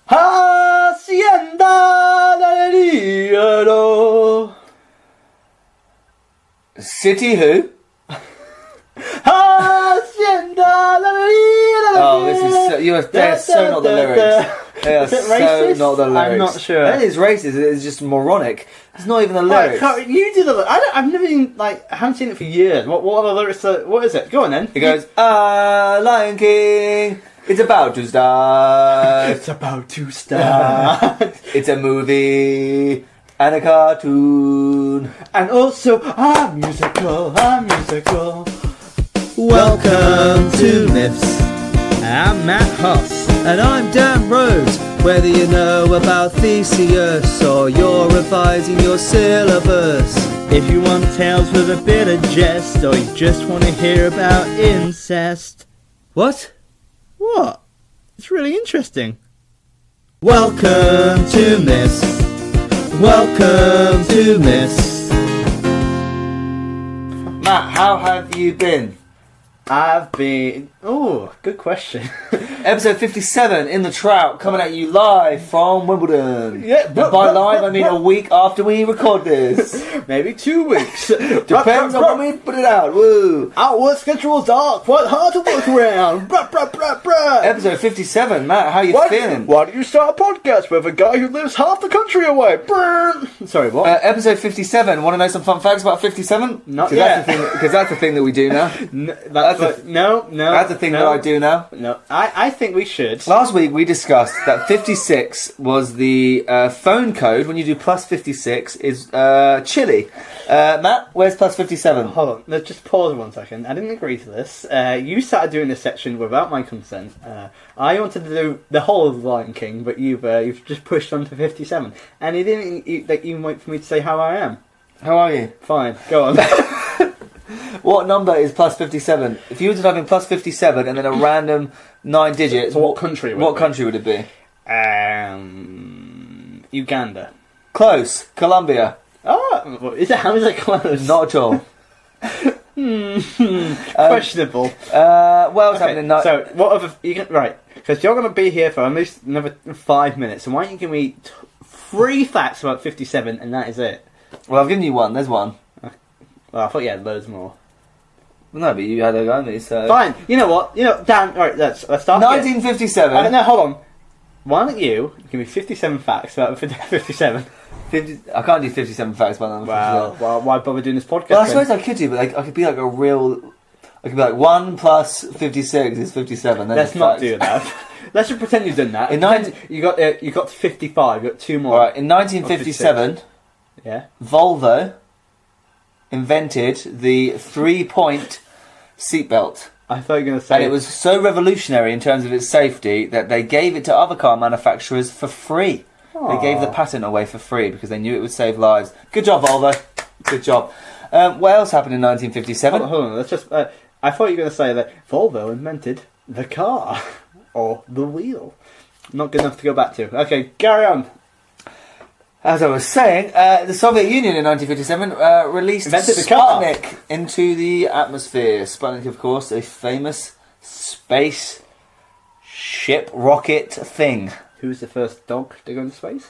Hacienda la City who? Hacienda la Oh, this is so, they are so not the lyrics. They are so not the lyrics. I'm not sure. That is racist. It's just moronic. It's not even the lyrics. Right, you do the. I've never even I haven't seen it for years. What are the lyrics? What is it? Go on then. It goes, Lion King. It's about to start. It's about to start. It's a movie and a cartoon. And also a musical. Welcome to Miffs. I'm Matt Huss. And I'm Dan Rhodes. Whether you know about Odysseus or you're revising your syllabus, if you want tales with a bit of jest, or you just want to hear about incest. What? What? It's really interesting. Welcome to Miffs. Welcome to Miffs. Matt, how have you been? I've been. Oh, good question. Episode 57 in the Trout, coming at you live from Wimbledon. Yeah, And by live, I mean a week after we record this. Maybe 2 weeks. Depends on when we put it out. Woo! Our work schedules are quite hard to work around. Episode 57, Matt, how you feeling? Why do you start a podcast with a guy who lives half the country away? Sorry, what? Episode 57, want to know some fun facts about 57? Not yet. Because that's the thing that we do now. That's the thing that I do now. No, I think we should. Last week we discussed that 56 was the phone code when you do plus 56 is chili. Matt, where's plus 57? Hold on, let's just pause 1 second. I didn't agree to this. You started doing this section without my consent. I wanted to do the whole of the Lion King, but you've just pushed on to 57. And you didn't even wait for me to say how I am. How are you? Fine, go on. What number is plus 57? If you were to type in plus 57 and then a random 9 digits, So what country would it be? Uganda. Close. Colombia. Oh, how is it close? Not at all. Questionable. What else happened in So, what other... Right, because you're going to be here for at least another 5 minutes, so why don't you give me 3 facts about 57 and that is it? Well, I've given you one. There's one. Well, I thought you had loads more. Well, no, but you had a go at me, so... Fine. You know what? Dan, alright, let's start 1957. No, hold on. Why don't you give me 57 facts about 57? 50, I can't do 57 facts by now. Well, why bother doing this podcast? Well, I suppose I could do, but I could be like a real... I could be like 1 plus 56 is 57. Let's not do that. Let's just pretend you've done that. You got to 55. You got 2 more. Alright, in 1957, yeah, Volvo invented the 3-point seatbelt. I thought you were going to say... And it was so revolutionary in terms of its safety that they gave it to other car manufacturers for free. Aww. They gave the patent away for free because they knew it would save lives. Good job, Volvo. Good job. What else happened in 1957? Hold on. Let's just... I thought you were going to say that Volvo invented the car. Or the wheel. Not good enough to go back to. Okay, carry on. As I was saying, the Soviet Union in 1957 released Invented the car. Sputnik into the atmosphere. Sputnik, of course, a famous space ship rocket thing. Who was the first dog to go into space?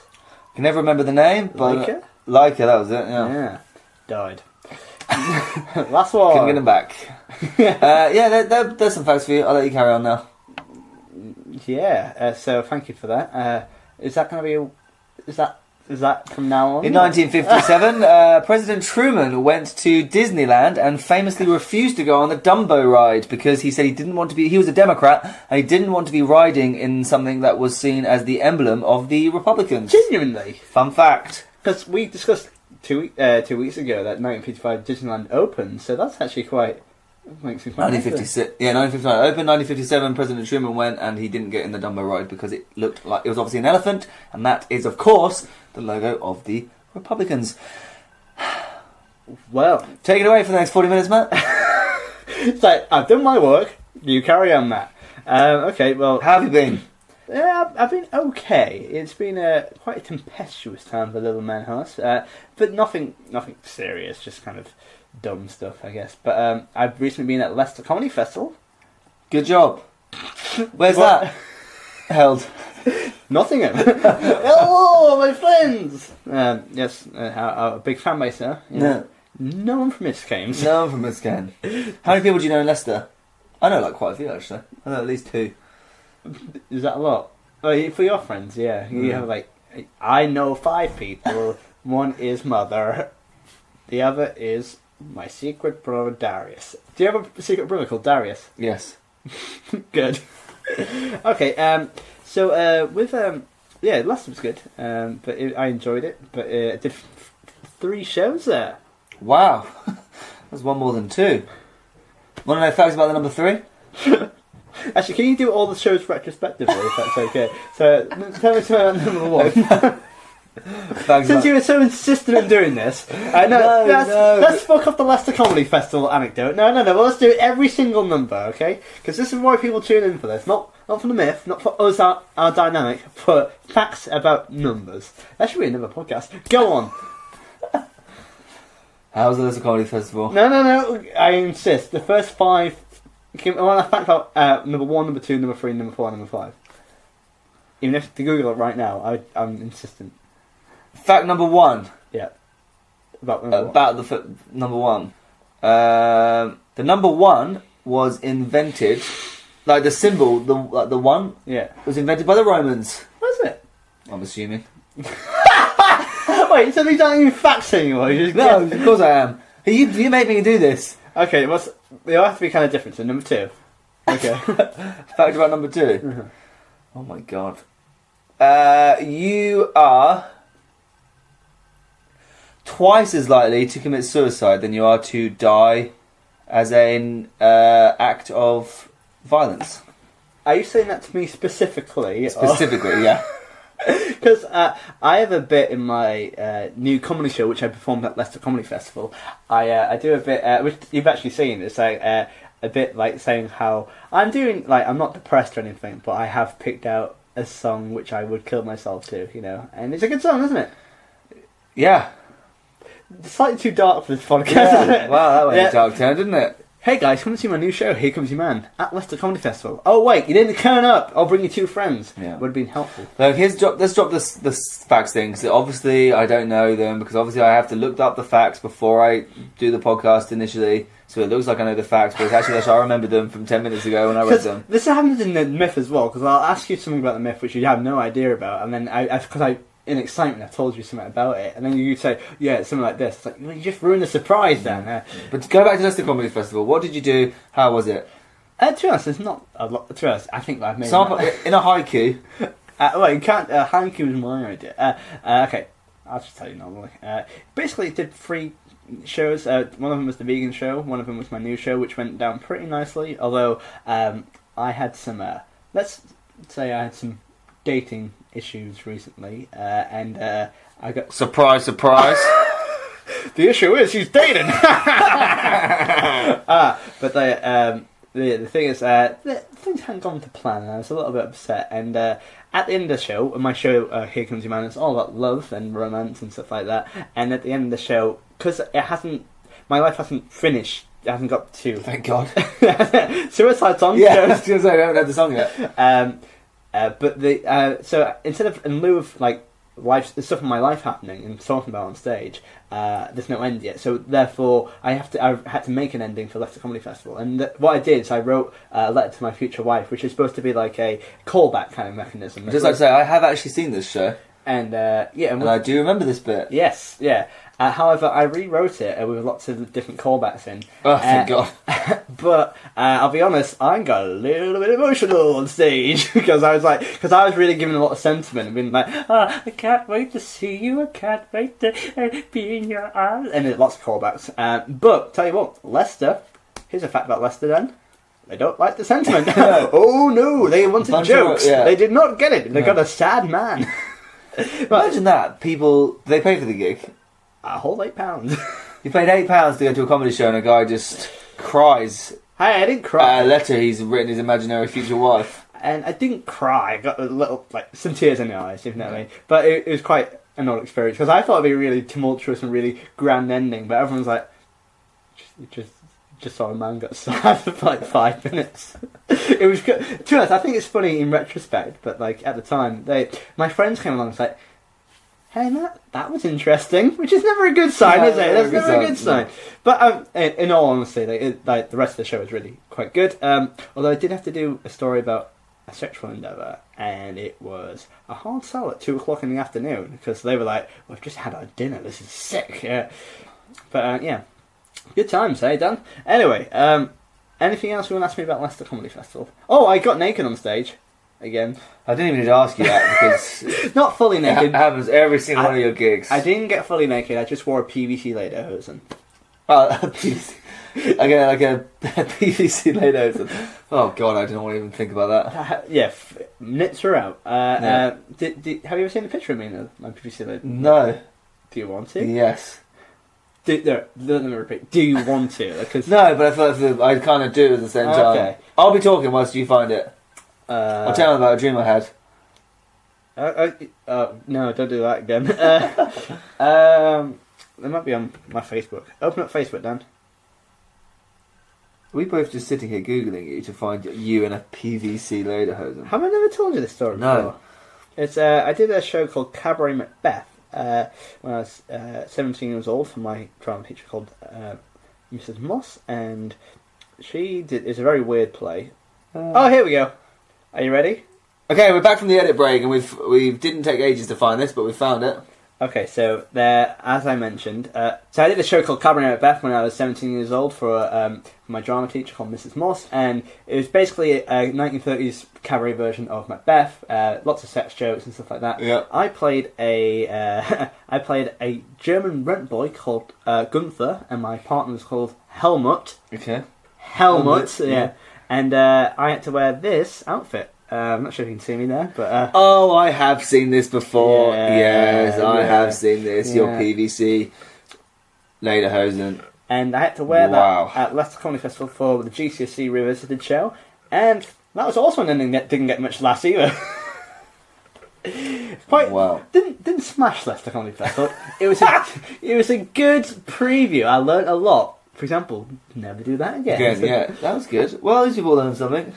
I can never remember the name, but Leica, that was it. Yeah, died. Last one. Couldn't get him back. There's some facts for you. I'll let you carry on now. Yeah. So thank you for that. Is that going to be? Is that from now on? In 1957, President Truman went to Disneyland and famously refused to go on the Dumbo ride because he said he didn't want to be... He was a Democrat and he didn't want to be riding in something that was seen as the emblem of the Republicans. Genuinely? Fun fact. Because we discussed 2 weeks ago that 1955 Disneyland opened, so that's actually quite... 1956. Yeah, 1959 open. 1957, President Truman went and he didn't get in the Dumbo ride because it looked like it was obviously an elephant, and that is, of course, the logo of the Republicans. Well, take it away for the next 40 minutes, Matt. It's like, I've done my work. You carry on, Matt. Okay, well, how have you been? Yeah, I've been okay. It's been quite a tempestuous time for Little Man House, but nothing serious. Just kind of dumb stuff, I guess. But I've recently been at Leicester Comedy Festival. Good job. Where's that held? Nottingham. Hello, my friends. Yes, our big fan base there. No. No one from Miffs came. No one from Miffs came. How many people do you know in Leicester? I know like quite a few actually. I know at least 2. Is that a lot? Oh, for your friends, yeah. You have like, I know 5 people. One is Mother. The other is my secret brother Darius. Do you have a secret brother called Darius? Yes. Good. Okay, so with yeah, last was good, but I enjoyed it. But I did 3 shows there. Wow. That's one more than 2. Want to know facts about the number 3? Actually, can you do all the shows retrospectively, if that's okay? So, tell me about number 1. Since you were so insistent on doing this, let's fuck off the Leicester Comedy Festival anecdote. No, well, let's do every single number, okay? Because this is why people tune in for this. Not for the myth, not for us, our dynamic, for facts about numbers. That should be another podcast. Go on. How was the Leicester Comedy Festival? No, I insist. The first 5... I want to fact about number 1, number 2, number 3, number 4, number 5. Even if to Google it right now, I'm insistent. Fact number 1. Yeah. About number 1. The number 1 was invented, like the symbol, the 1. Yeah. Was invented by the Romans. Was it? I'm assuming. Wait, so these aren't even facts anymore? No, of course I am. You made me do this. Okay, they have to be kind of different. So number 2. Okay. Fact about number 2. Mm-hmm. Oh my god. You are twice as likely to commit suicide than you are to die as an act of violence. Are you saying that to me specifically? Specifically, yeah. Because I have a bit in my new comedy show, which I performed at Leicester Comedy Festival. I do a bit, which you've actually seen. It's like a bit like saying how I'm doing. Like I'm not depressed or anything, but I have picked out a song which I would kill myself to, and it's a good song, isn't it? Yeah. It's slightly too dark for this podcast, Yeah. isn't it? Wow, that went a dark turn, didn't it? Hey guys, come and see my new show, Here Comes Your Man, at Leicester Comedy Festival. Oh wait, you didn't turn up. I'll bring you 2 friends. Yeah. Would have been helpful. Look, let's drop this facts thing, because obviously I don't know them, because obviously I have to look up the facts before I do the podcast initially, so it looks like I know the facts, but it's actually I remembered them from 10 minutes ago when I read them. This happens in the myth as well, because I'll ask you something about the myth which you have no idea about, and then because in excitement, I told you something about it, and then you say, yeah, it's something like this. It's like, well, you just ruined the surprise then. But to go back to Leicester Comedy Festival, what did you do? How was it? To be honest, there's not a lot. To be honest, I think I've made in a haiku. Well, you can't. Haiku was my idea. Okay, I'll just tell you normally. Basically, it did 3 shows. One of them was the vegan show. One of them was my new show, which went down pretty nicely. Although I had some, let's say, I had some dating issues recently, and I got surprise. The issue is she's dating. But the thing is, things hadn't gone to plan, and I was a little bit upset. And at the end of the show, my show Here Comes Your Man, it's all about love and romance and stuff like that. And at the end of the show, because my life hasn't finished. It hasn't got to. Thank God. Suicide song. Yeah, I was going to say, I haven't had the song yet. But so instead of in lieu of like stuff in my life happening and talking about on stage, there's no end yet. So therefore, I had to make an ending for Leicester Comedy Festival. And what I did is I wrote a letter to my future wife, which is supposed to be like a callback kind of mechanism. Just like to say, I have actually seen this show, and and I do remember this bit. Yes, yeah. However, I rewrote it with lots of different callbacks in. Oh, thank God. But I'll be honest, I got a little bit emotional on stage because I was really giving a lot of sentiment and being like, I can't wait to see you, I can't wait to be in your arms. And lots of callbacks. But, tell you what, Leicester, here's a fact about Leicester then. They don't like the sentiment. Oh no, they wanted jokes. They did not get it. They got a sad man. Imagine that. People, they pay for the gig. A whole £8. You paid £8 to go to a comedy show and a guy just cries. Hey, I didn't cry. A letter he's written his imaginary future wife. And I didn't cry. I got a little, some tears in the eyes, if you know what I mean. But it was quite an odd experience because I thought it'd be a really tumultuous and really grand ending. But everyone's like, just just saw a man get stabbed for like 5 minutes. It was good. To be honest, I think it's funny in retrospect, but like at the time, my friends came along and was like, "Hey, Matt, that was interesting," which is never a good sign, is it? That's never a good sign. But in all honesty, the rest of the show was really quite good. Although I did have to do a story about a sexual endeavour, and it was a hard sell at 2:00 in the afternoon because they were like, "We've just had our dinner. This is sick." But yeah, good times, eh, Dan? Anyway, anything else you want to ask me about Leicester Comedy Festival? Oh, I got naked on stage again. I didn't even need to ask you that because Not fully naked. it happens every single one of your gigs. I didn't get fully naked. I just wore a PVC lederhosen. Oh, a PVC. Again, like a PVC lederhosen. Oh god, I don't want to even think about that. Yeah, knits are out. Yeah. Have you ever seen a picture of me in my PVC lederhosen? No. Do you want to? Yes. Let me repeat. Do you want to? Cause No, but I feel like I kind of do at the same time. Okay. I'll be talking whilst you find it. I'll tell them about a dream I had. No, don't do that again. They might be on my Facebook. Open up Facebook, Dan. We both just sitting here googling you to find you in a PVC lederhosen. Have I never told you this story No. before? It's I did a show called Cabaret Macbeth when I was 17 years old for my drama teacher called Mrs. Moss, and it's a very weird play. Oh, here we go. Are you ready? Okay, we're back from the edit break, and we didn't take ages to find this, but we found it. Okay, so there, as I mentioned, so I did a show called Cabaret Macbeth when I was 17 years old for my drama teacher called Mrs. Moss, and it was basically a 1930s cabaret version of Macbeth, lots of sex jokes and stuff like that. Yeah. I played a German rent boy called Gunther, and my partner was called Helmut. Okay. Helmut, yeah. yeah. And I had to wear this outfit. I'm not sure if you can see me there, but... Oh, I have seen this before. Yeah, yes, I yeah. have seen this. Your Yeah. PVC lederhosen. And I had to wear Wow. that at Leicester Comedy Festival for the GCSE Revisited show, and that was also something that didn't get much laughs either. Wow. Didn't smash Leicester Comedy Festival. It was a good preview. I learnt a lot. For example, never do that again. Again, yeah, that was good. Well, at least you've all learned something.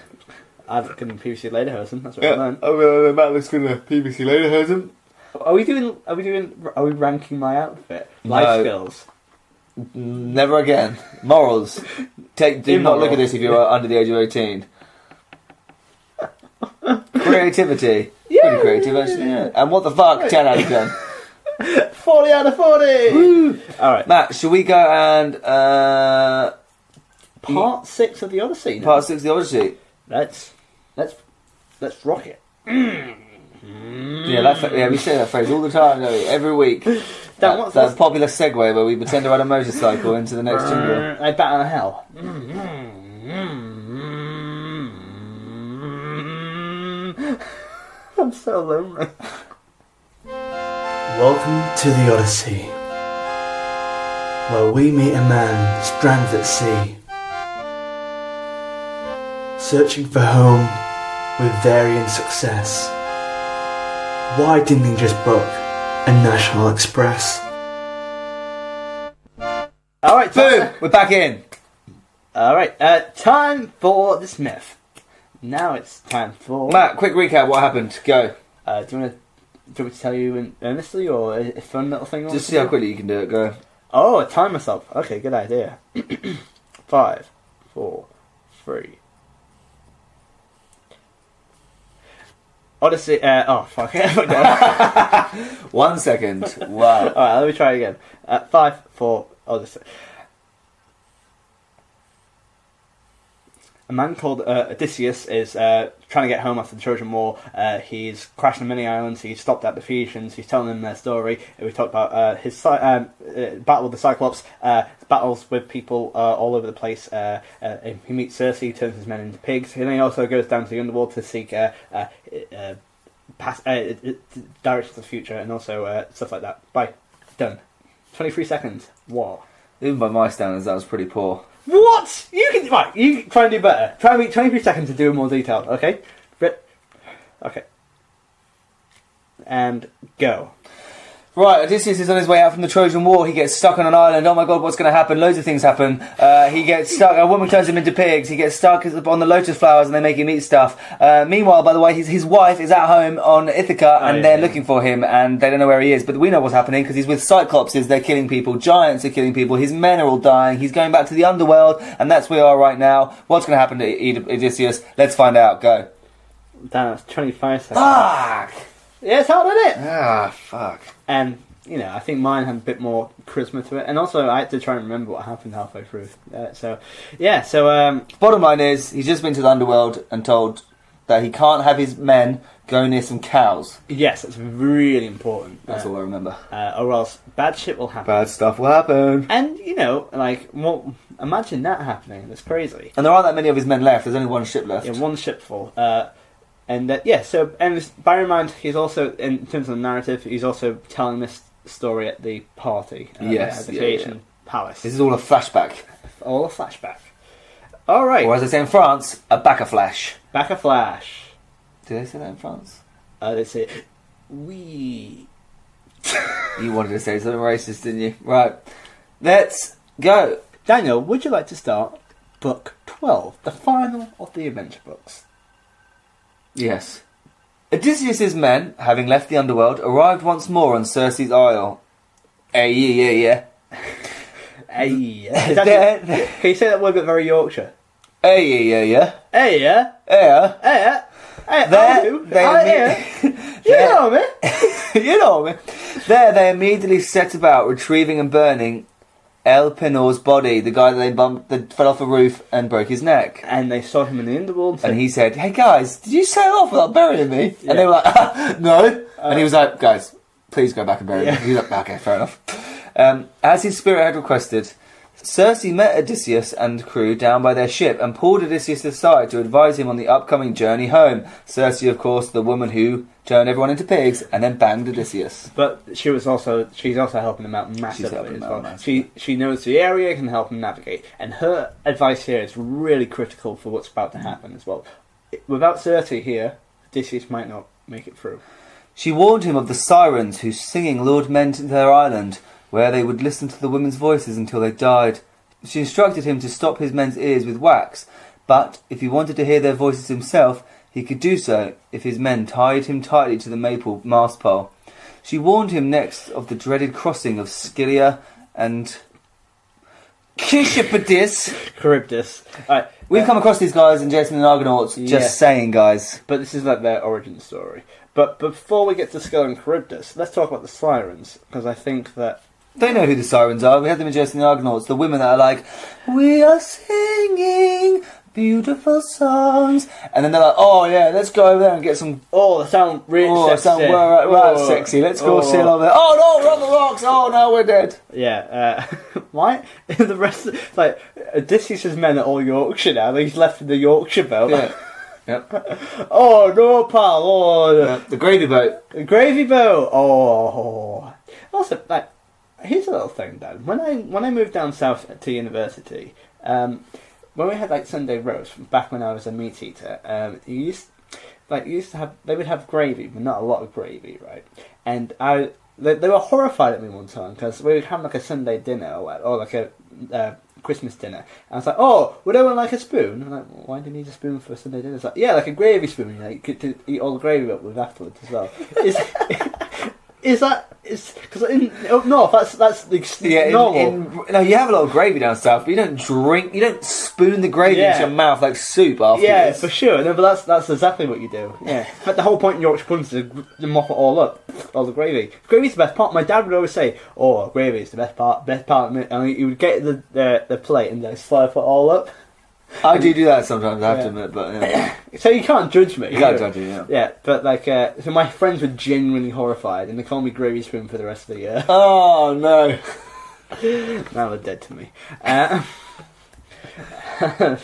I've given PVC lederhosen. That's what I learned. Oh, Matt looks good in a PVC lederhosen. Are we ranking my outfit? Life No. skills. Never again. Morals. Do not look at this if you're under the age of 18. Creativity. Yeah. Pretty creative, actually. Yeah. And what the fuck? 10 out of 10. 40 out of 40! Woo. Alright. Matt, shall we go and Part 6 of the Odyssey now. part 6 of the Odyssey? Let's rock it. Yeah, we say that phrase all the time, don't we? Every week. Dan, That popular segue where we pretend to ride a motorcycle into the next jingle. I bet on hell. I'm so lonely. Welcome to the Odyssey, where we meet a man stranded at sea, searching for home with varying success. Why didn't he just book a National Express? Alright, Boom! We're back in. Alright, time for this myth. Now it's time for... Matt, quick recap. What happened? Go. do you want me to tell you earnestly, or a fun little thing? Just see how quickly you can do it. Go. Oh, time myself. Okay, good idea. 5, 4, 3. Odyssey. Oh fuck! 1 second. Wow. All right, let me try again. 5, 4. Odyssey. A man called Odysseus is trying to get home after the Trojan War. He's crashed on many islands. He's stopped at the Phoenicians. He's telling them their story. We talked about his battle with the Cyclops, battles with people all over the place. He meets Circe, he turns his men into pigs. And then he also goes down to the underworld to seek directions to the future and also stuff like that. Bye. Done. 23 seconds. What? Even by my standards, that was pretty poor. What? You can try and do better. Try and make 23 seconds to do more detail, okay? Okay. And go. Right, Odysseus is on his way out from the Trojan War. He gets stuck on an island. Oh my god, what's going to happen? Loads of things happen. He gets stuck. A woman turns him into pigs. He gets stuck on the lotus flowers and they make him eat stuff. Meanwhile, by the way, his wife is at home on Ithaca and they're looking for him and they don't know where he is. But we know what's happening because he's with Cyclopses. They're killing people. Giants are killing people. His men are all dying. He's going back to the underworld and that's where we are right now. What's going to happen to Odysseus? Let's find out. Go. Damn, it's 25 seconds. Fuck! Yeah, it's hard, isn't it? Ah, fuck. And, you know, I think mine had a bit more charisma to it. And also, I had to try and remember what happened halfway through. Bottom line is, he's just been to the underworld and told that he can't have his men go near some cows. Yes, that's really important. That's all I remember. Or else bad shit will happen. Bad stuff will happen. And, you know, like, imagine that happening. That's crazy. And there aren't that many of his men left. There's only one ship left. Yeah, one ship full. And bear in mind, he's also, in terms of the narrative, he's also telling this story at the party. At the Phaeacian Palace. This is all a flashback. All a flashback. All right. Or as they say in France, a back-a-flash. Back-a-flash. Do they say that in France? They say, we. You wanted to say something racist, didn't you? Right. Let's go. Daniel, would you like to start book 12, the final of the adventure books? Yes. Odysseus' men, having left the underworld, arrived once more on Circe's isle. Yeah. Can you say that word but very Yorkshire? Yeah. You know me. There they immediately set about retrieving and burning Elpenor's body, the guy that they bumped, that fell off a roof and broke his neck. And they saw him in the underworld. And he said, "Hey guys, did you sail off without burying me?" Yeah. And they were like, "No." And he was like, "Guys, please go back and bury me." He was like, "Okay, fair enough." As his spirit had requested, Circe met Odysseus and crew down by their ship and pulled Odysseus aside to advise him on the upcoming journey home. Circe, of course, the woman who turned everyone into pigs and then banged Odysseus. But she's also helping him out massively as well. She knows the area, can help him navigate, and her advice here is really critical for what's about to happen as well. Without Circe here, Odysseus might not make it through. She warned him of the sirens whose singing lured men to their island, where they would listen to the women's voices until they died. She instructed him to stop his men's ears with wax, but if he wanted to hear their voices himself, he could do so if his men tied him tightly to the maple mast pole. She warned him next of the dreaded crossing of Scylla and Charybdis. Right, We've come across these guys in Jason and the Argonauts, just saying, guys. But this is like their origin story. But before we get to Scylla and Charybdis, let's talk about the sirens, because I think that They know who the sirens are. We had them in Jason and the Argonauts. The women that are like, "We are singing beautiful songs," and then they're like, "Oh yeah, let's go over there and get some." Oh, they sound really sexy. Sound right sexy. Let's go sail over there. Oh no, we're on the rocks. Oh no, we're dead. Yeah. Why? The rest, like Odysseus' men are all Yorkshire now. He's left in the Yorkshire belt. Yeah. Yep. Oh no, pal. Oh, the gravy boat. the gravy boat. Oh. Also, like, here's a little thing, Dad. When I moved down south to university, when we had like Sunday roast back when I was a meat eater, they would have gravy, but not a lot of gravy, right? And they were horrified at me one time because we would have like a Sunday dinner or like a Christmas dinner. And I was like, "Oh, would anyone like a spoon?" I'm like, "Well, why do you need a spoon for a Sunday dinner?" It's like, "Yeah, like a gravy spoon. You know, you get to eat all the gravy up with afterwards as well." Is that because up north that's normal? No, you have a lot of gravy down south, but you don't spoon the gravy into your mouth like soup afterwards. Yeah, for sure. No, but that's exactly what you do. Yeah, but the whole point in Yorkshire pudding is to mop it all up, all the gravy. Gravy's the best part. My dad would always say, "Oh, gravy is the best part." And he would get the plate and then slurp it all up. I do that sometimes, I have to admit, but yeah. So you can't judge me. You can't judge me, yeah. Yeah, but like, so my friends were genuinely horrified, and they called me Gravy Spoon for the rest of the year. Oh no! Now they're dead to me.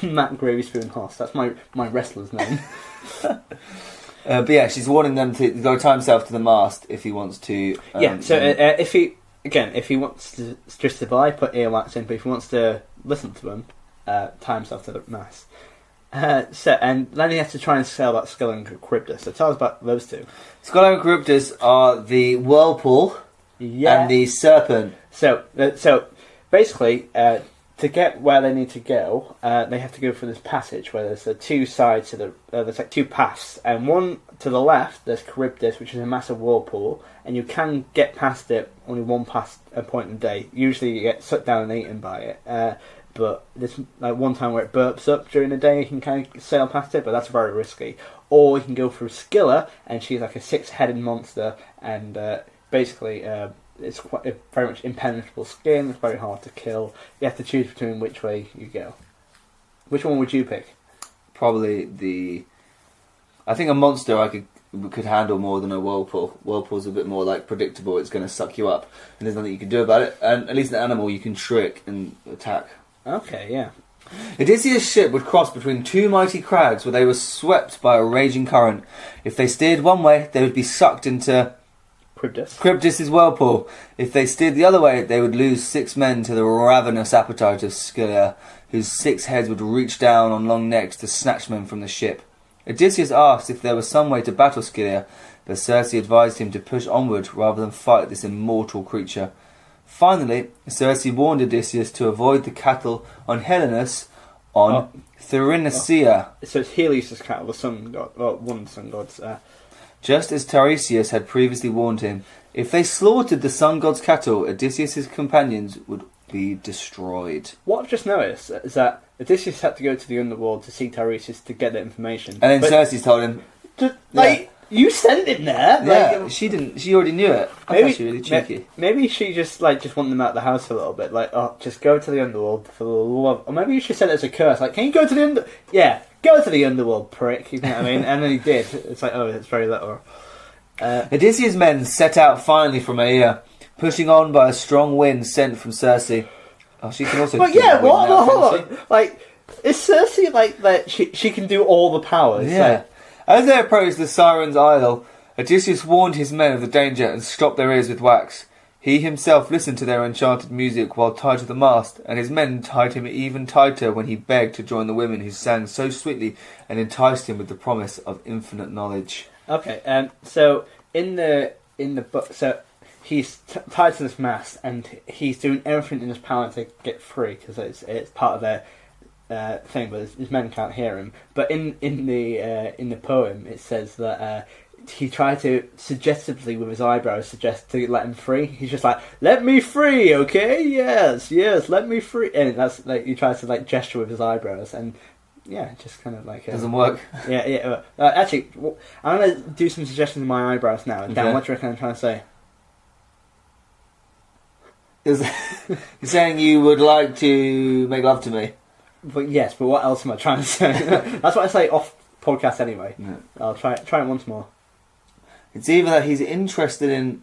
Matt Gravy Spoon Hoss. That's my wrestler's name. But yeah, she's warning them to go tie himself to the mast if he wants to. If he wants to just survive, put earwax in. But if he wants to listen to him, tie himself to the mast. And then he has to try and sail that Scylla and Charybdis. So tell us about those two. Scylla and Charybdis are the whirlpool Yeah. and the serpent. So basically, to get where they need to go, they have to go through this passage where there's two sides to the. There's like two paths, and one to the left there's Charybdis, which is a massive whirlpool, and you can get past it only one past a point in the day. Usually, you get sucked down and eaten by it. But there's like one time where it burps up during the day, you can kind of sail past it, but that's very risky. Or you can go through Scylla, and she's like a 6-headed monster, and basically it's quite very much impenetrable skin. It's very hard to kill. You have to choose between which way you go. Which one would you pick? Probably the. I think a monster I could handle more than a whirlpool. Whirlpool's a bit more like predictable. It's going to suck you up, and there's nothing you can do about it. And at least an animal you can trick and attack. Okay, yeah. Odysseus' ship would cross between two mighty crags where they were swept by a raging current. If they steered one way, they would be sucked into Charybdis' whirlpool. If they steered the other way, they would lose 6 men to the ravenous appetite of Scylla, whose 6 heads would reach down on long necks to snatch men from the ship. Odysseus asked if there was some way to battle Scylla, but Circe advised him to push onward rather than fight this immortal creature. Finally, Circe warned Odysseus to avoid the cattle on Helenus on Thyrinacea. So it's Helios' cattle, the sun god, or one of the sun gods. Just as Tiresias had previously warned him, if they slaughtered the sun god's cattle, Odysseus' companions would be destroyed. What I've just noticed is that Odysseus had to go to the underworld to see Tiresias to get that information. And then Circe told him, you sent him there. Yeah, she didn't. She already knew it. I thought she was really cheeky. Maybe she just wanted them out of the house a little bit. Like, oh, just go to the underworld for the love. Or maybe you should send it as a curse. Like, can you go to the go to the underworld, prick. You know what I mean? And then he did. It's like, oh, it's very little. Odysseus' men set out finally from Aea, pushing on by a strong wind sent from Circe. Oh, she can also. But yeah, what? Hold on. Like, is Circe like that? She can do all the powers. Yeah. Like, as they approached the Sirens' Isle, Odysseus warned his men of the danger and stopped their ears with wax. He himself listened to their enchanted music while tied to the mast, and his men tied him even tighter when he begged to join the women who sang so sweetly and enticed him with the promise of infinite knowledge. Okay, so in the book, so he's tied to this mast, and he's doing everything in his power to get free because it's part of their thing, but his men can't hear him. But in the poem, it says that he tried to suggestively with his eyebrows suggest to let him free. He's just like, "Let me free, okay? Yes, let me free." And that's like he tries to like gesture with his eyebrows, and yeah, it just kind of like doesn't work. Yeah. Actually, I'm gonna do some suggestions with my eyebrows now. And Dan, what do you reckon I'm trying to say? You're saying you would like to make love to me? But yes, but what else am I trying to say? That's what I say off podcast anyway. Yeah. I'll try it once more. It's either that he's interested in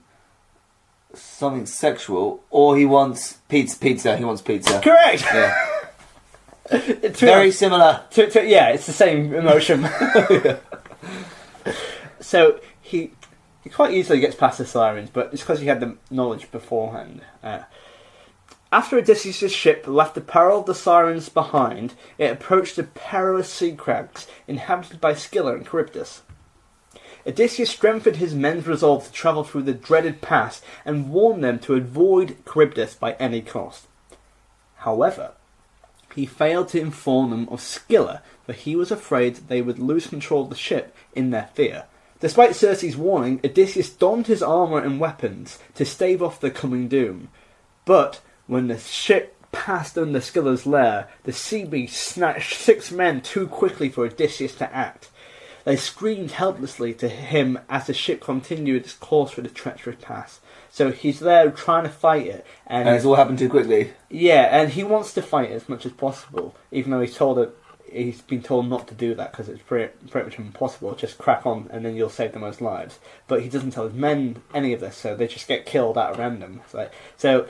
something sexual, or he wants pizza. He wants pizza. Correct. Yeah. It's very similar. Yeah, it's the same emotion. So he quite easily gets past the sirens, but it's because he had the knowledge beforehand. After Odysseus' ship left the peril of the sirens behind, it approached the perilous sea crags inhabited by Scylla and Charybdis. Odysseus strengthened his men's resolve to travel through the dreaded pass and warned them to avoid Charybdis by any cost. However, he failed to inform them of Scylla, for he was afraid they would lose control of the ship in their fear. Despite Circe's warning, Odysseus donned his armour and weapons to stave off the coming doom. But when the ship passed under Scylla's lair, the sea beast snatched 6 men too quickly for Odysseus to act. They screamed helplessly to him as the ship continued its course through the treacherous pass. So he's there trying to fight it. And it's all happened too quickly. Yeah, and he wants to fight as much as possible, even though he's been told not to do that because it's pretty much impossible. Just crack on and then you'll save the most lives. But he doesn't tell his men any of this, so they just get killed at random. So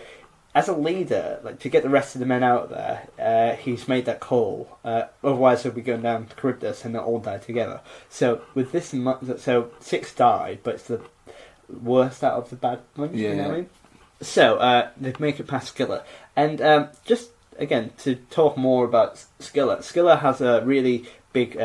as a leader, to get the rest of the men out there, he's made that call. Otherwise, he'll be going down to Charybdis and they'll all die together. So with this in mind, 6 died, but it's the worst out of the bad ones. Yeah. You know what I mean? So they make it past Scylla, and just again to talk more about Scylla. Scylla has a really big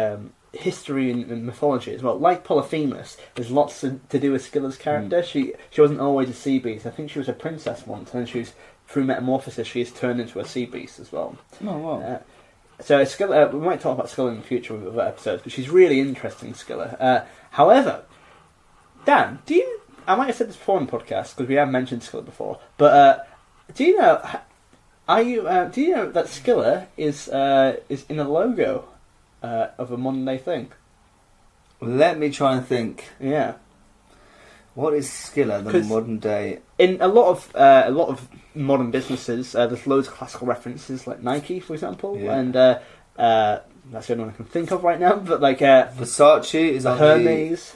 history and mythology as well. Like Polyphemus, there's lots to do with Scylla's character. She wasn't always a sea beast. I think she was a princess once, and then she was, through metamorphosis, she is turned into a sea beast as well. Oh, wow. So Scylla, we might talk about Scylla in the future with other episodes, but she's really interesting, Scylla. However, Dan, I might have said this before in the podcast because we have mentioned Scylla before, but do you know that Scylla is in the logo of a modern day thing? Let me try and think. Yeah. What is Scylla, the modern day? In a lot of modern businesses, there's loads of classical references, like Nike, for example, and that's the only one I can think of right now. But like Versace is on Hermes.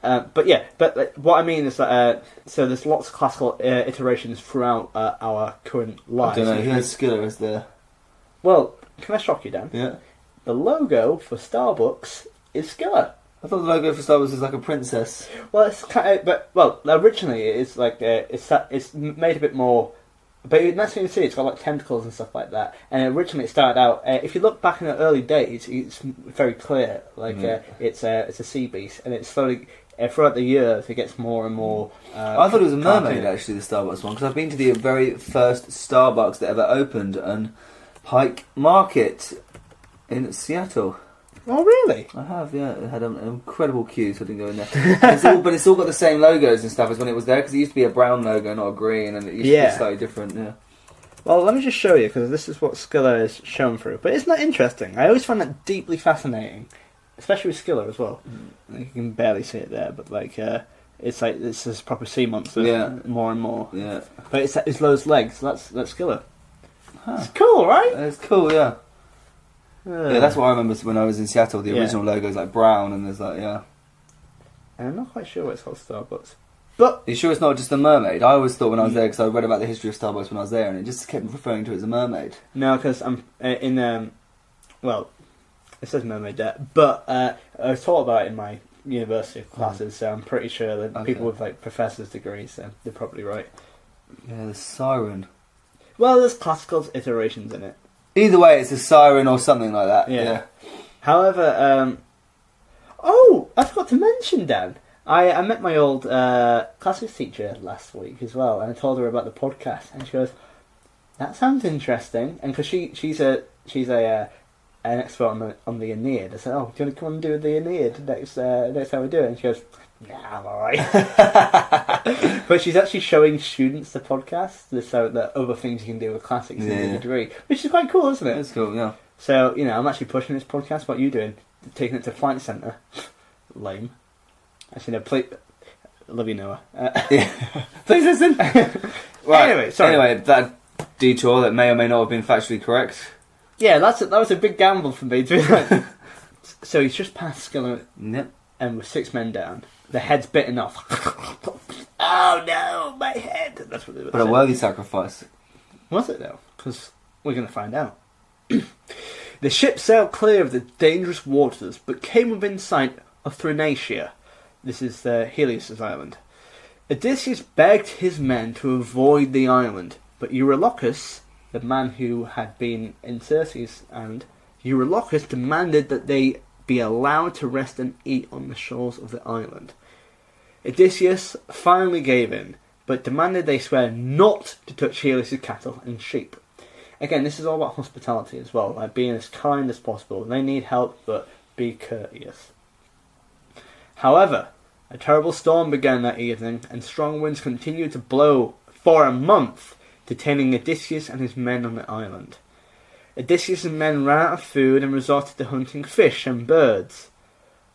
But what I mean is that so there's lots of classical iterations throughout our current lives. I don't know who has Scylla is there. Well, can I shock you, Dan? Yeah. The logo for Starbucks is Scylla. I thought the logo for Starbucks was like a princess. Well, it's kind of, originally it's like it's made a bit more, but that's what you see. It's got like tentacles and stuff like that. And originally it started out. If you look back in the early days, it's very clear. Like it's a sea beast, and it's slowly throughout the years it gets more and more. I thought it was a mermaid actually, the Starbucks one, because I've been to the very first Starbucks that ever opened on Pike Market in Seattle. Oh really? I have, yeah. It had an incredible queue, so I didn't go in there. But it's all got the same logos and stuff as when it was there, because it used to be a brown logo, not a green, and it used to be slightly different. Yeah. Well, let me just show you, because this is what Scylla is shown through. But isn't that interesting? I always find that deeply fascinating, especially with Scylla as well. You can barely see it there, but like it's like this is proper sea monster, more and more. Yeah. But it's those legs. So that's Scylla. Huh. It's cool, right? It's cool, yeah. Yeah, that's what I remember when I was in Seattle. The original logo's like brown, and there's like And I'm not quite sure why it's called Starbucks. But are you sure it's not just a mermaid? I always thought when I was there, because I read about the history of Starbucks when I was there, and it just kept referring to it as a mermaid. No, because I'm in well, it says mermaid there, but I was taught about it in my university classes, so I'm pretty sure that people with like professor's degrees, so they're probably right. Yeah, the siren. Well, there's classical iterations in it. Either way, it's a siren or something like that. Yeah. However, I forgot to mention, Dan. I met my old classics teacher last week as well, and I told her about the podcast, and she goes, "That sounds interesting." And because she's an expert on the Aeneid, I said, "Oh, do you want to come and do the Aeneid next time we do it?" And she goes, "Nah, I'm alright." But she's actually showing students the podcast, so that other things you can do with classics in the degree, which is quite cool, isn't it? It's cool, yeah. So, I'm actually pushing this podcast. What are you doing? Taking it to Flight Centre. Lame. Actually, no, please. Love you, Noah. Please listen. Right. Anyway, sorry. Anyway, that detour that may or may not have been factually correct. Yeah, that was a big gamble for me. So he's just past Scylla, and with 6 men down. The head's bitten off. Oh no, my head! That's what it was. But a worthy sacrifice. Was it though? Because we're going to find out. The ship sailed clear of the dangerous waters, but came within sight of Thrinacia. This is Helios' island. Odysseus begged his men to avoid the island, but Eurylochus, the man who had been in Circe's island, Eurylochus demanded that they be allowed to rest and eat on the shores of the island. Odysseus finally gave in, but demanded they swear not to touch Helios' cattle and sheep. Again, this is all about hospitality as well, like being as kind as possible. They need help, but be courteous. However, a terrible storm began that evening, and strong winds continued to blow for a month, detaining Odysseus and his men on the island. Odysseus' men ran out of food and resorted to hunting fish and birds.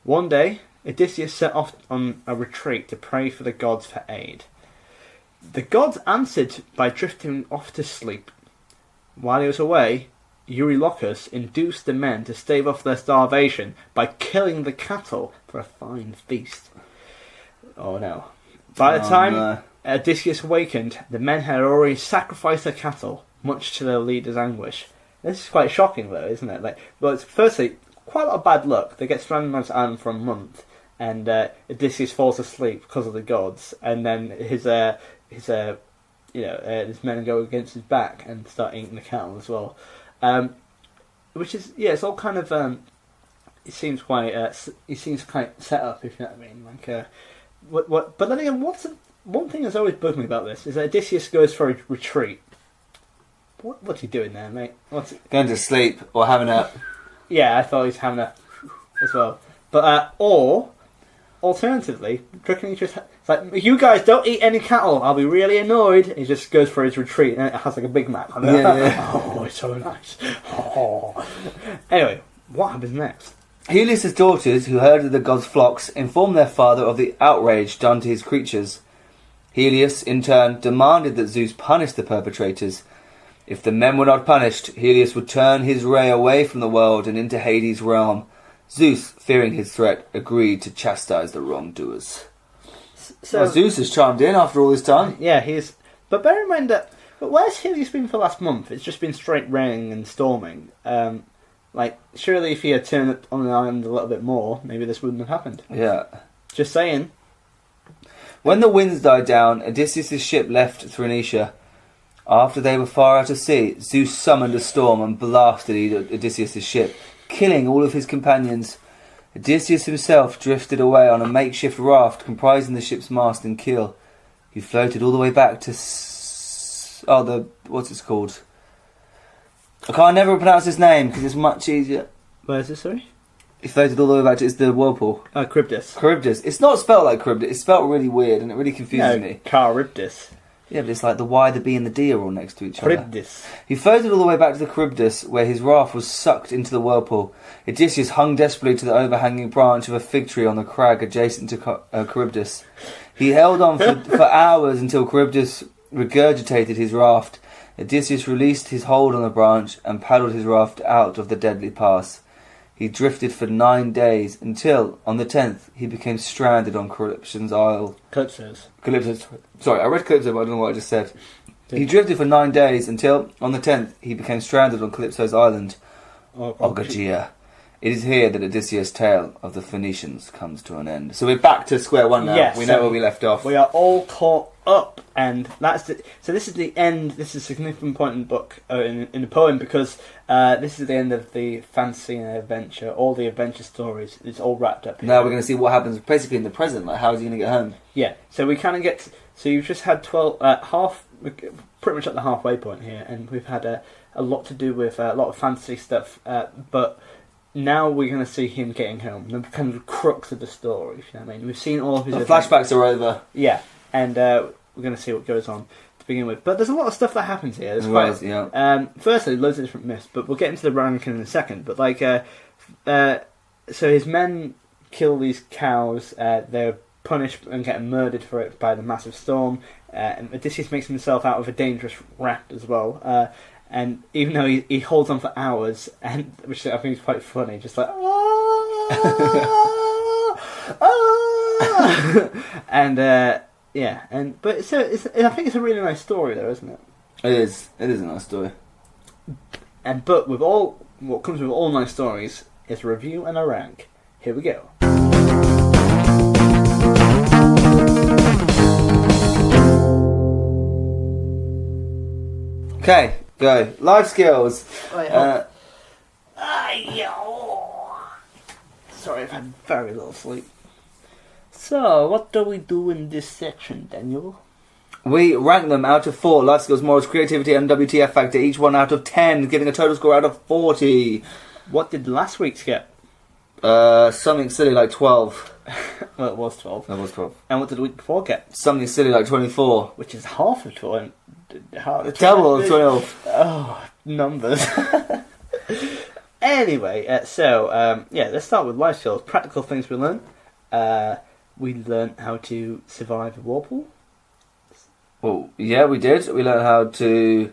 One day, Odysseus set off on a retreat to pray for the gods for aid. The gods answered by drifting off to sleep. While he was away, Eurylochus induced the men to stave off their starvation by killing the cattle for a fine feast. Oh no. By the time Odysseus awakened, the men had already sacrificed their cattle, much to their leader's anguish. This is quite shocking though, isn't it? Firstly, quite a lot of bad luck. They get stranded on this island for a month, and Odysseus falls asleep because of the gods, and then his men go against his back and start eating the cattle as well. Which is, it's all kind of he seems quite set up, if you know what I mean. Like, what? But then again, one thing that's always bugged me about this is that Odysseus goes for a retreat. What's he doing there, mate? Going to sleep or having a... Yeah, I thought he was having a as well. But or alternatively, reckon he just it's like, you guys don't eat any cattle. I'll be really annoyed. He just goes for his retreat and it has like a Big Mac. Yeah. Oh, it's so nice. Oh. Anyway, what happens next? Helios' daughters, who herded the gods' flocks, informed their father of the outrage done to his creatures. Helios, in turn, demanded that Zeus punish the perpetrators. If the men were not punished, Helios would turn his ray away from the world and into Hades' realm. Zeus, fearing his threat, agreed to chastise the wrongdoers. So Zeus has chimed in after all this time. Yeah, he's. But bear in mind that. But where's Helios been for the last month? It's just been straight raining and storming. Like, surely if he had turned it on the island a little bit more, maybe this wouldn't have happened. Yeah. Just saying. When the winds died down, Odysseus' ship left Thrinacia. After they were far out of sea, Zeus summoned a storm and blasted Odysseus' ship, killing all of his companions. Odysseus himself drifted away on a makeshift raft comprising the ship's mast and keel. He floated all the way back to... what's it called? I can't never pronounce his name because it's much easier. Where is this, sorry? He floated all the way back to... It's the whirlpool. Charybdis. Charybdis. It's not spelled like Charybdis. It's spelled really weird and it really confuses me. Charybdis. Yeah, but it's like the Y, the B and the D are all next to each other. Charybdis. He floated all the way back to the Charybdis, where his raft was sucked into the whirlpool. Odysseus hung desperately to the overhanging branch of a fig tree on the crag adjacent to Charybdis. He held on for hours until Charybdis regurgitated his raft. Odysseus released his hold on the branch and paddled his raft out of the deadly pass. He drifted for 9 days until, on the 10th, he became stranded on Calypso's Isle. Calypso's. Sorry, I read Calypso, but I don't know what I just said. He drifted for 9 days until, on the 10th, he became stranded on Calypso's island, Ogygia. It is here that Odysseus' tale of the Phoenicians comes to an end. So we're back to square one now. Yes, we know where we left off. We are all caught up, and that's the. So this is the end. This is a significant point in the book, in the poem, because this is the end of the fantasy and adventure. All the adventure stories. It's all wrapped up here. Now we're going to see what happens basically in the present. Like, how is he going to get home? Yeah. So we kind of get. So you've just had 12 pretty much at the halfway point here, and we've had a lot to do with a lot of fantasy stuff, but. Now we're going to see him getting home. The kind of crux of the story, if you know what I mean. We've seen all of his... The flashbacks are over. Yeah, and we're going to see what goes on to begin with. But there's a lot of stuff that happens here. Firstly, loads of different myths, but we'll get into the ranking in a second. But, like, so his men kill these cows. They're punished and getting murdered for it by the massive storm. And Odysseus makes himself out of a dangerous raft as well. And even though he holds on for hours, and which I think is quite funny, just like and but I think it's a really nice story, though, isn't it? It is. It is a nice story. But with what comes with all nice stories is a review and a rank. Here we go. Okay. Go. Life skills. Sorry, I've had very little sleep. So, what do we do in this section, Daniel? We rank them out of 4. Life skills, morals, creativity, and WTF factor. Each one out of 10, giving a total score out of 40. What did last week's get? Something silly like 12. Well, it was 12. It was 12. And what did the week before get? Something silly like 24. Which is half of 12. Double of 12. Oh, numbers. Anyway, let's start with life skills. Practical things we learned. We learned how to survive a whirlpool. Well, yeah, we did. We learned how to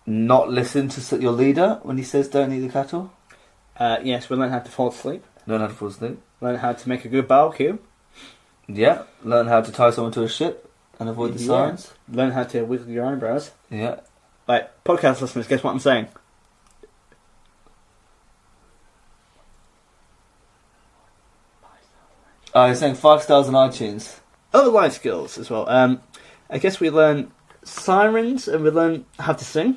not listen to your leader when he says don't eat the cattle. Yes, we learned how to fall asleep. Learn how to fall asleep. Learn how to make a good barbecue. Yeah. Learn how to tie someone to a ship and avoid the sirens. Learn how to wiggle your eyebrows. Yeah. Like, podcast listeners, guess what I'm saying? Oh, you're saying 5 stars on iTunes. Other life skills as well. I guess we learn sirens and we learn how to sing.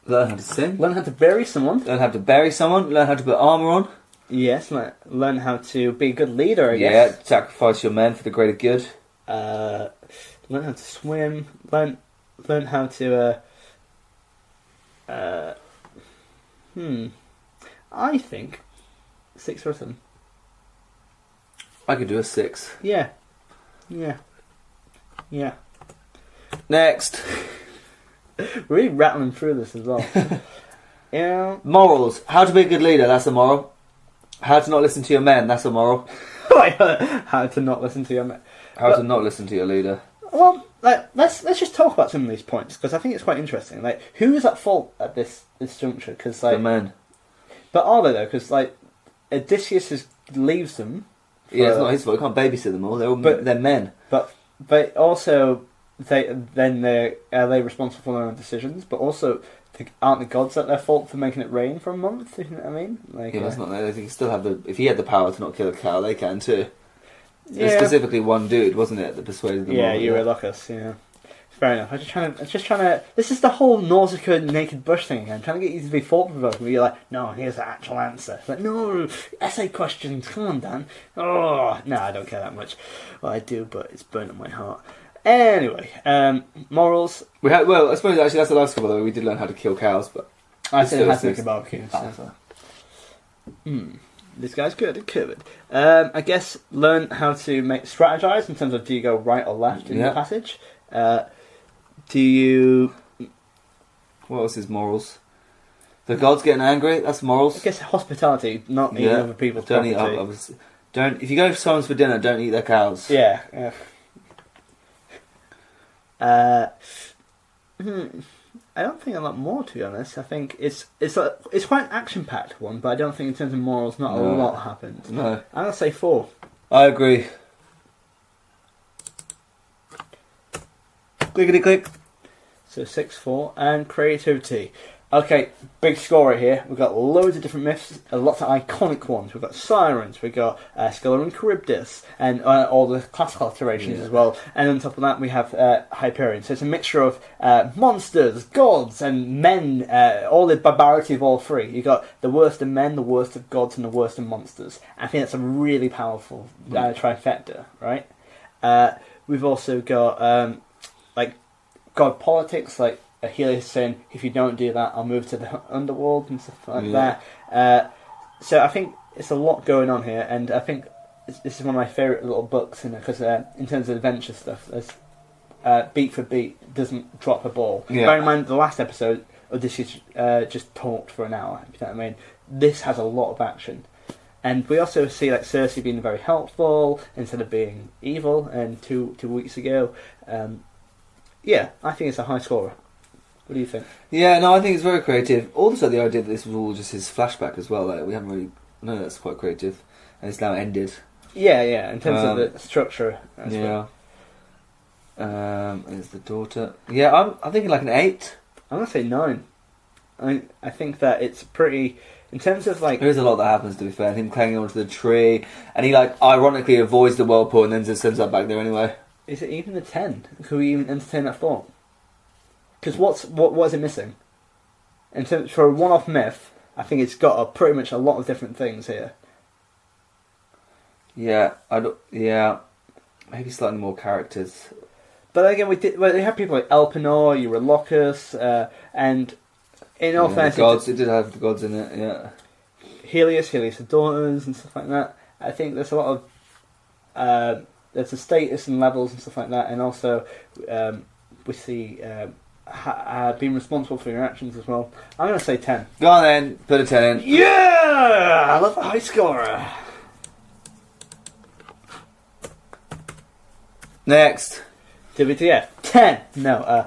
Learn how to sing. Learn how to bury someone. Learn how to bury someone. Learn how to put armour on. Yes, learn how to be a good leader, I Yeah, guess. sacrifice your men for the greater good. Learn how to swim. Learn how to. I think 6 or 7. I could do a 6. Yeah. Next. We're really rattling through this as well. Yeah. Morals. How to be a good leader, that's a moral. How to not listen to your men, that's a moral. How to not listen to your men. How to not listen to your leader. Well, let's just talk about some of these points because I think it's quite interesting. Like, who is at fault at this juncture? Because The men. but are they though? Because Odysseus leaves them. Yeah, it's not his fault. He can't babysit them all. They're men. But also are they responsible for their own decisions? But also, aren't the gods at their fault for making it rain for a month? You know what I mean? Like, Yeah, that's not. They can still have the. If he had the power to not kill a cow, they can too. Yeah. There's specifically one dude, wasn't it, that persuaded them? Yeah, all, Eurylochus. Yeah, fair enough. I'm just trying to. This is the whole Nausicaa naked bush thing again. I'm trying to get you to be thought provoking. Where you're like, no, here's the actual answer. It's like, no, essay questions. Come on, Dan. Oh, no, I don't care that much. Well, I do, but it's burnt in my heart. Anyway, morals. Well, I suppose actually that's the last couple though. We did learn how to kill cows, but I said still, how to make it's- a barbecue. Ah, This guy's good at COVID. I guess learn how to strategize in terms of do you go right or left in the passage. Do you? What else is morals? The gods getting angry. That's morals. I guess hospitality, not eating other people's Don't eat property. others. Don't. If you go to someone's for dinner, don't eat their cows. Yeah. I don't think a lot more, to be honest. I think it's quite an action-packed one, but I don't think in terms of morals, not a lot happens. No. I'm gonna say 4. I agree. Clickety click. So 6-4 and creativity. Okay, big score right here. We've got loads of different myths, lots of iconic ones. We've got sirens, we've got Scylla and Charybdis, and all the classical iterations as well. And on top of that, we have Hyperion. So it's a mixture of monsters, gods, and men. All the barbarity of all three. You've got the worst of men, the worst of gods, and the worst of monsters. I think that's a really powerful trifecta, right? We've also got like god politics, like Helios saying, if you don't do that, I'll move to the underworld and stuff like that. So I think it's a lot going on here, and I think this is one of my favourite little books, because in terms of adventure stuff, there's beat for beat doesn't drop a ball. Yeah. Bear in mind, the last episode, Odysseus just talked for an hour. You know what I mean? This has a lot of action. And we also see like Circe being very helpful instead of being evil. And two weeks ago, yeah, I think it's a high scorer. What do you think? Yeah, no, I think it's very creative. Also, the idea that this was all just his flashback as well. Like, we haven't really. No, that's quite creative, and it's now ended. Yeah. In terms of the structure. Yeah. Is the daughter? Yeah, I'm thinking like an 8. I'm gonna say 9. I think that it's pretty. In terms of like, There is a lot that happens, to be fair. Him clinging onto the tree, and he like ironically avoids the whirlpool and then just sends that back there anyway. is it even a 10? Could we even entertain that thought? Because what is it missing? In terms for a one-off myth, I think it's got pretty much a lot of different things here. Yeah, maybe slightly more characters. But again, we have people like Elpenor, Eurylochus, and in all fairness, the gods. It did have the gods in it. Yeah. Helios' daughters and stuff like that. I think there's a lot of there's a status and levels and stuff like that, and also we see being responsible for your actions as well. I'm going to say 10. Go on then, put a 10 in. Yeah, I love a high scorer. Next, WTF 10. No.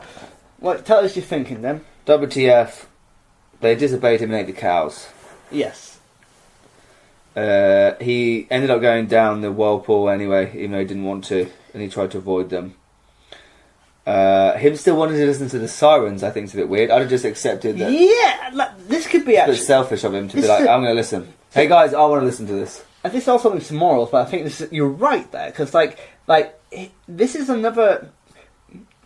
What? Tell us your thinking then. WTF. They disobeyed him and ate the cows. Yes. He ended up going down the whirlpool anyway, even though he didn't want to, and he tried to avoid them. Him still wanting to listen to the sirens, I think, is a bit weird. I'd have just accepted that. Yeah, this could be It's a actually. bit selfish of him to be like, I'm going to listen. Hey guys, I want to listen to this. And this also links to morals, but I think you're right there, because this is another.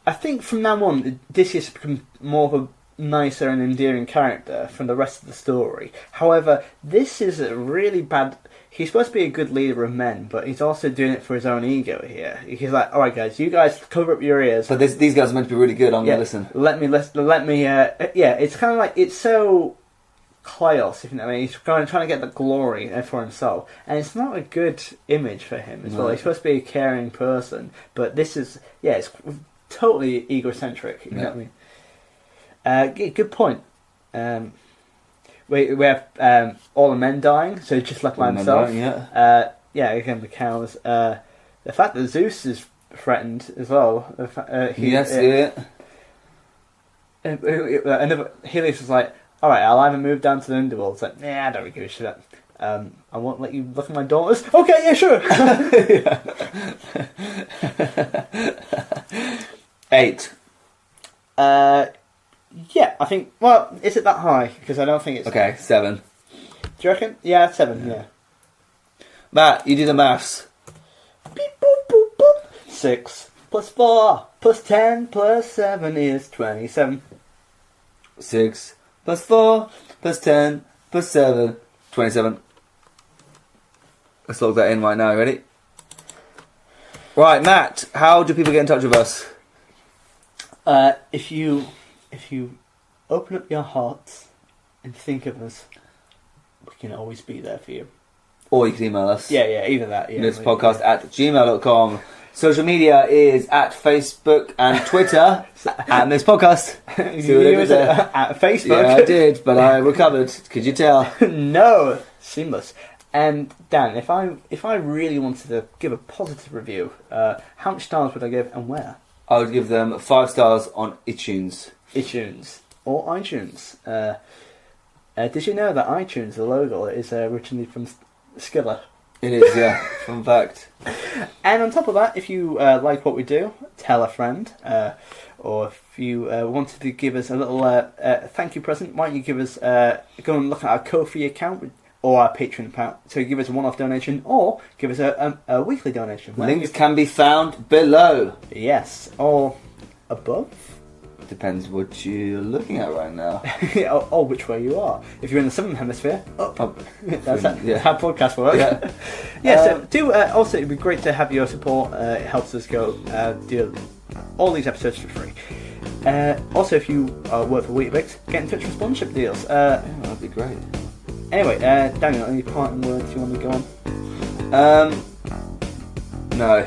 I think from now on, Odysseus becomes more of nicer and endearing character from the rest of the story. However, this is a really bad... He's supposed to be a good leader of men, but he's also doing it for his own ego here. He's like, alright guys, you guys cover up your ears. But these guys are meant to be really good, I'm going to listen. Let me, it's kind of like, it's so Kleos, if you know what I mean. He's trying to get the glory for himself. And it's not a good image for him as well. He's supposed to be a caring person, but this is, it's totally egocentric, you know what I mean. Good point. We have all the men dying, so he's just left by himself. Dying, again the cows. The fact that Zeus is threatened as well. Helios was like, "All right, I'll either move down to the underworld." It's like, "Nah, I don't really give a shit. I won't let you look at my daughters." Okay, yeah, sure. 8. Yeah, I think... Well, is it that high? Because I don't think it's... Okay, 7. Do you reckon? Yeah, 7, yeah. Matt, you do the maths. Beep, boop, boop, boop. 6 plus 4 plus 10 plus 7 is 27. 6 plus 4 plus 10 plus 7, 27. Let's log that in right now, ready? Right, Matt, how do people get in touch with us? If you open up your hearts and think of us, we can always be there for you. Or you can email us. Yeah, either that. Yeah, Miffspodcast at gmail.com. Social media is at Facebook and Twitter at Miffspodcast. You was at Facebook? Yeah, I did, but I recovered. Could you tell? No, seamless. And Dan, if I really wanted to give a positive review, how much stars would I give and where? I would give them 5 stars on iTunes. Or iTunes. Did you know that iTunes, the logo, is originally from Scylla? It is, yeah. Fun fact. And on top of that, if you like what we do, tell a friend. Or if you wanted to give us a little thank you present, why don't you give us go and look at our Ko-fi account or our Patreon account. So give us a one-off donation or give us a weekly donation. Links can be found below. Yes, or above. Depends what you're looking at right now. or which way you are. If you're in the southern hemisphere, up. That's how podcasts work. So also it'd be great to have your support. It helps us go do all these episodes for free. Also, if you work for Weetabix, get in touch for sponsorship deals. That'd be great. Anyway, Daniel, any parting words you want to go on? No.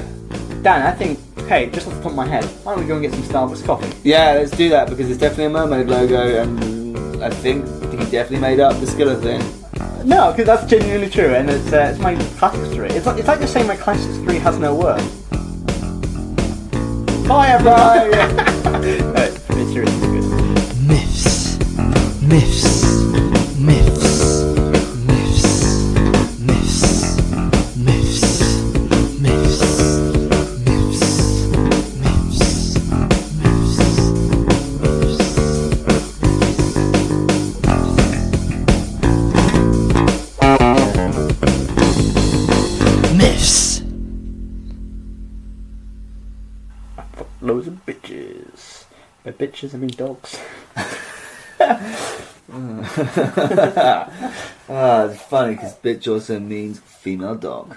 Dan, I think, hey, just off the top of my head, why don't we go and get some Starbucks coffee? Yeah, let's do that, because it's definitely a mermaid logo, and I think he definitely made up the Scylla thing. No, because that's genuinely true, and it's my classics 3. It's like just saying my classics 3 has no worth. Bye, everybody! No, it's seriously good. Miffs. Miffs. Miffs. Miffs. Miffs. Miffs. Miffs. Miffs. Loads of bitches. By bitches, I mean dogs. It's funny because bitch also means female dog.